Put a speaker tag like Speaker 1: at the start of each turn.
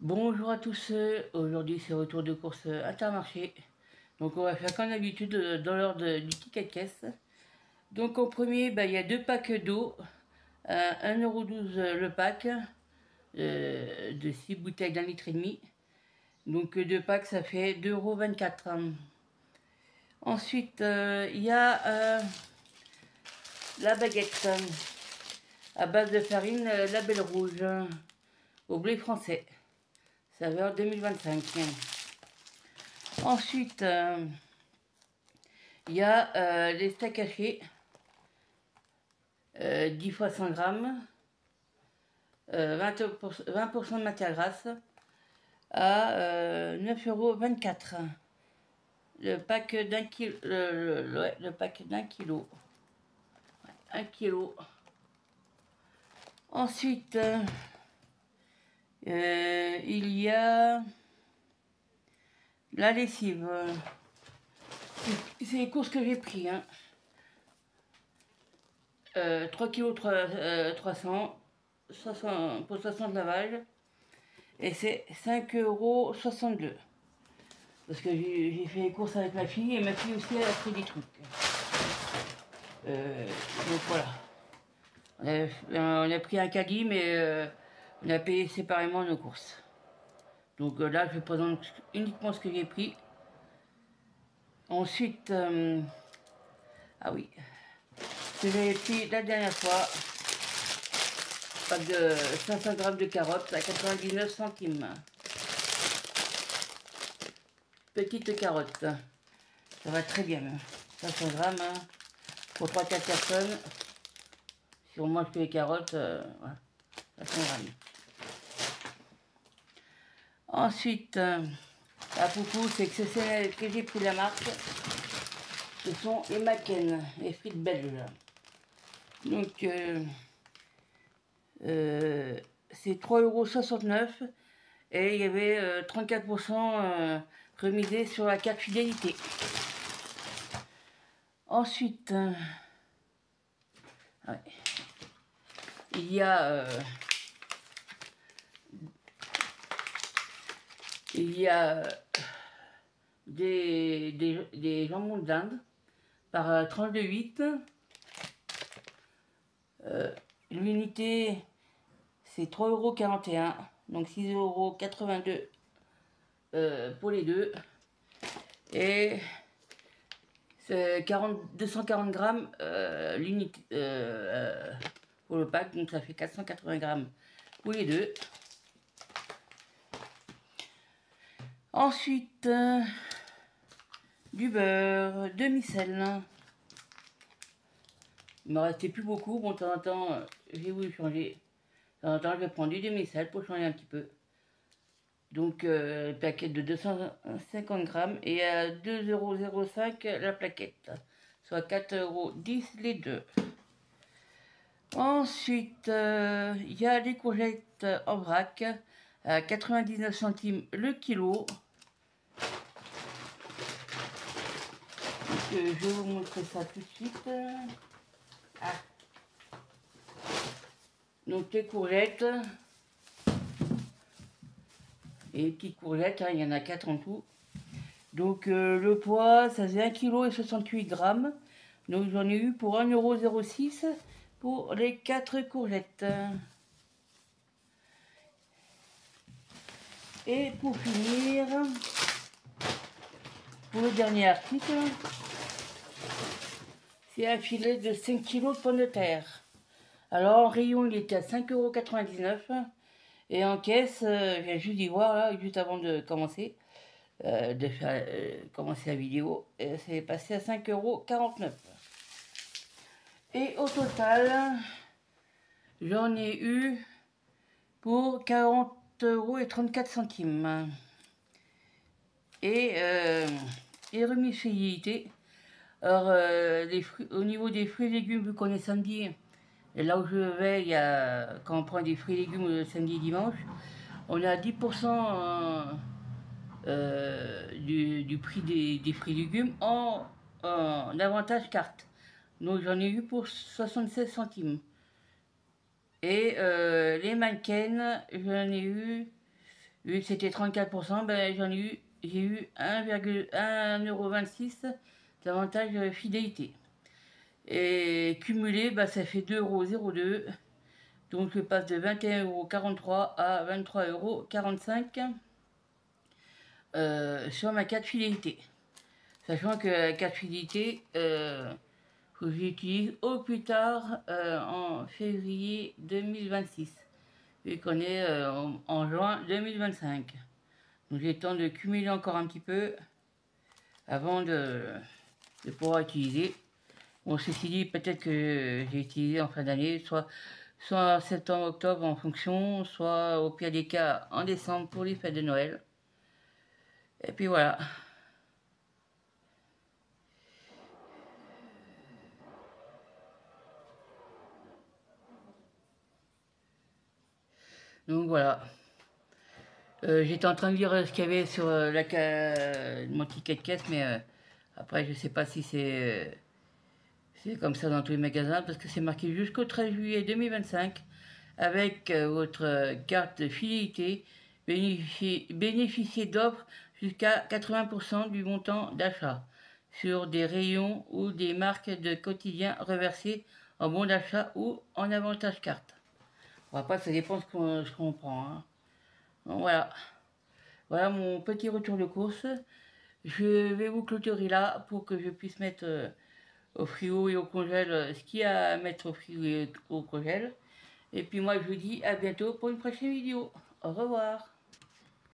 Speaker 1: Bonjour à tous, aujourd'hui c'est retour de course Intermarché. Donc on va faire comme d'habitude dans l'ordre du ticket de caisse. Donc en premier, il y a deux packs d'eau, 1,12 € le pack, de 6 bouteilles d'un litre et demi. Donc deux packs ça fait 2,24 €. Ensuite il y a la baguette à base de farine Label Rouge au blé français, saveur 2025. Ensuite, il y a les steaks hachés, 10 fois 100 grammes, 20% de matière grasse, à 9,24 €. Le pack d'un kilo. Le pack d'un kilo. 1 kilo. Ensuite, il y a la lessive. C'est les courses que j'ai pris. 3 kg 300 pour 60 de lavage. Et c'est 5,62 €. Parce que j'ai fait les courses avec ma fille et ma fille aussi elle a pris des trucs. Donc voilà. On a pris un caddie mais on a payé séparément nos courses. Donc là je présente uniquement ce que j'ai pris. Ensuite, ah oui, ce que j'avais pris la dernière fois, pack de 500 grammes de carottes à 99 centimes. Petite carotte, ça va très bien. 500 grammes pour 3-4 personnes. Si on mange que les carottes, voilà, 500 grammes. Ensuite, la poucou, c'est exceptionnel que j'ai pris la marque. Ce sont les Macken, les frites belges. Donc, c'est 3,69 € et il y avait 34% remisé sur la carte fidélité. Ensuite, ouais, il y a des jambons d'Inde par tranche de 8. L'unité c'est 3,41 €, donc 6,82 € pour les deux. Et c'est 240 grammes l'unité pour le pack, donc ça fait 480 grammes pour les deux. Ensuite, du beurre, demi-sel. Il ne me restait plus beaucoup. Bon, de temps en temps, j'ai voulu changer. De temps en temps, je vais prendre du demi-sel pour changer un petit peu. Donc, plaquette de 250 grammes et à 2,05 € la plaquette. Soit 4,10 € les deux. Ensuite, il y a des courgettes en vrac à 99 centimes le kilo. Donc, je vais vous montrer ça tout de suite. Ah. Donc les courgettes, et les petites courgettes, il y en a 4 en tout. Donc le poids, ça faisait 1,68 kg. Donc j'en ai eu pour 1,06 € pour les 4 courgettes. Et pour finir, pour le dernier article, c'est un filet de 5 kg de pommes de terre. Alors en rayon il était à 5,99 € et en caisse, je viens juste d'y voir là, juste avant de commencer, commencer la vidéo, c'est passé à 5,49 €. Et au total, j'en ai eu pour 40,34 €. Et les remises fidélité. Alors, au niveau des fruits et légumes, vu qu'on est samedi, et là où je vais, quand on prend des fruits et légumes le samedi et dimanche, on a 10% du prix des fruits et légumes en avantage carte. Donc j'en ai eu pour 76 centimes. Et les Macken, j'en ai eu Vu que c'était 34%, ben, j'ai eu 1,26 € d'avantage fidélité. Et cumulé, bah, ça fait 2,02 €. Donc je passe de 21,43 € à 23,45 € sur ma carte fidélité. Sachant que la carte fidélité, faut que j'utilise au plus tard en février 2026. Vu qu'on est en juin 2025. Donc j'ai le temps de cumuler encore un petit peu avant de pouvoir utiliser. Bon, ceci dit, peut-être que j'ai utilisé en fin d'année, soit en septembre, octobre en fonction, soit au pire des cas en décembre pour les fêtes de Noël. Et puis voilà. Donc voilà. J'étais en train de lire ce qu'il y avait sur mon ticket de caisse, mais après je sais pas si c'est comme ça dans tous les magasins, parce que c'est marqué jusqu'au 13 juillet 2025, avec votre carte fidélité, bénéficiez d'offres jusqu'à 80% du montant d'achat sur des rayons ou des marques de quotidien reversées en bon d'achat ou en avantage carte. Bon, après, ça dépend ce qu'on prend. Hein. Donc, voilà. Voilà mon petit retour de course. Je vais vous clôturer là pour que je puisse mettre au frigo et au congèle ce qu'il y a à mettre au frigo et au congèle. Et puis moi je vous dis à bientôt pour une prochaine vidéo. Au revoir.